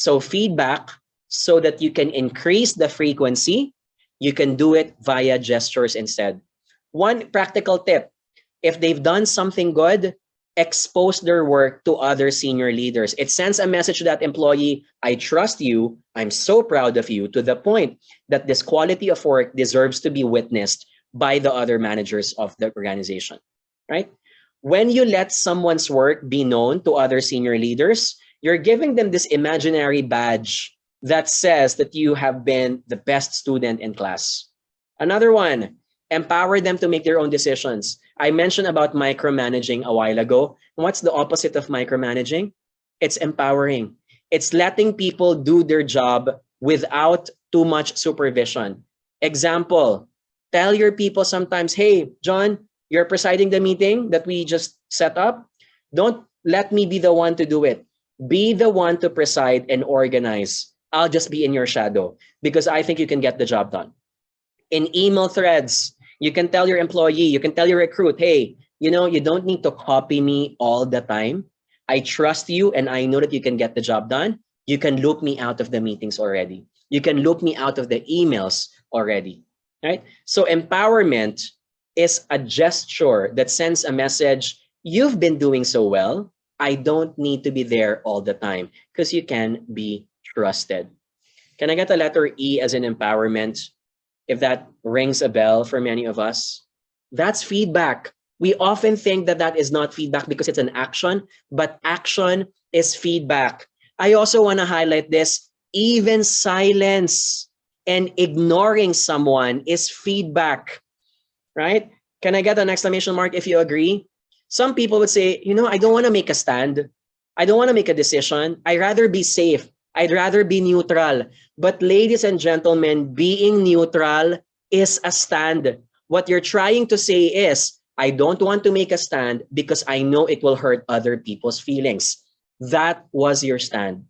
So feedback, so that you can increase the frequency, you can do it via gestures instead. One practical tip: if they've done something good, expose their work to other senior leaders. It sends a message to that employee: I trust you, I'm so proud of you, to the point that this quality of work deserves to be witnessed by the other managers of the organization, right? When you let someone's work be known to other senior leaders, you're giving them this imaginary badge that says that you have been the best student in class. Another one: empower them to make their own decisions. I mentioned about micromanaging a while ago. What's the opposite of micromanaging? It's empowering. It's letting people do their job without too much supervision. Example: tell your people sometimes, hey, John, you're presiding the meeting that we just set up. Don't let me be the one to do it. Be the one to preside and organize. I'll just be in your shadow because I think you can get the job done. In email threads, you can tell your employee, you can tell your recruit, hey, you don't need to copy me all the time. I trust you and I know that you can get the job done. You can loop me out of the meetings already. You can loop me out of the emails already, right? So empowerment is a gesture that sends a message: you've been doing so well. I don't need to be there all the time because you can be trusted. Can I get a letter E as in empowerment? If that rings a bell for many of us, that's feedback. We often think that that is not feedback because it's an action, but action is feedback. I also want to highlight this: even silence and ignoring someone is feedback, right? Can I get an exclamation mark if you agree? Some people would say, I don't want to make a stand. I don't want to make a decision. I'd rather be safe. I'd rather be neutral. But ladies and gentlemen, being neutral is a stand. What you're trying to say is, I don't want to make a stand because I know it will hurt other people's feelings. That was your stand,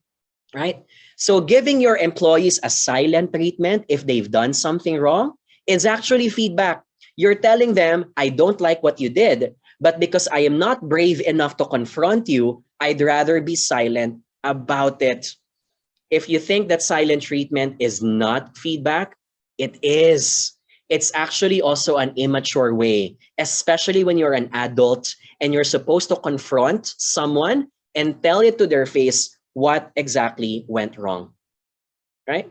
right? So giving your employees a silent treatment if they've done something wrong is actually feedback. You're telling them, I don't like what you did, but because I am not brave enough to confront you, I'd rather be silent about it. If you think that silent treatment is not feedback, it is. It's actually also an immature way, especially when you're an adult and you're supposed to confront someone and tell it to their face what exactly went wrong, right?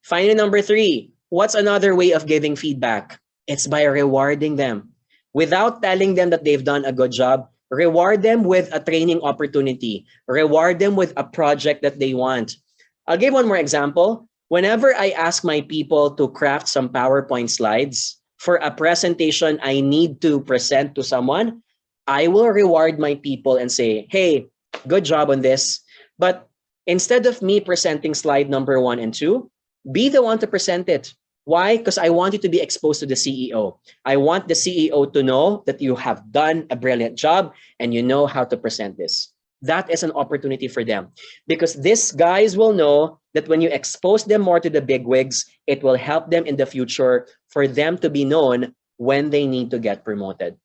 Finally, number 3, what's another way of giving feedback? It's by rewarding them. Without telling them that they've done a good job, reward them with a training opportunity. Reward them with a project that they want. I'll give one more example. Whenever I ask my people to craft some PowerPoint slides for a presentation I need to present to someone, I will reward my people and say, hey, good job on this. But instead of me presenting slide number 1 and 2, be the one to present it. Why? Because I want you to be exposed to the CEO. I want the CEO to know that you have done a brilliant job and you know how to present this. That is an opportunity for them, because these guys will know that when you expose them more to the bigwigs, it will help them in the future for them to be known when they need to get promoted.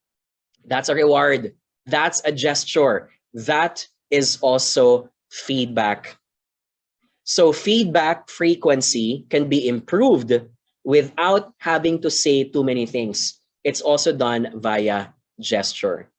That's a reward. That's a gesture. That is also feedback. So feedback frequency can be improved without having to say too many things. It's also done via gesture.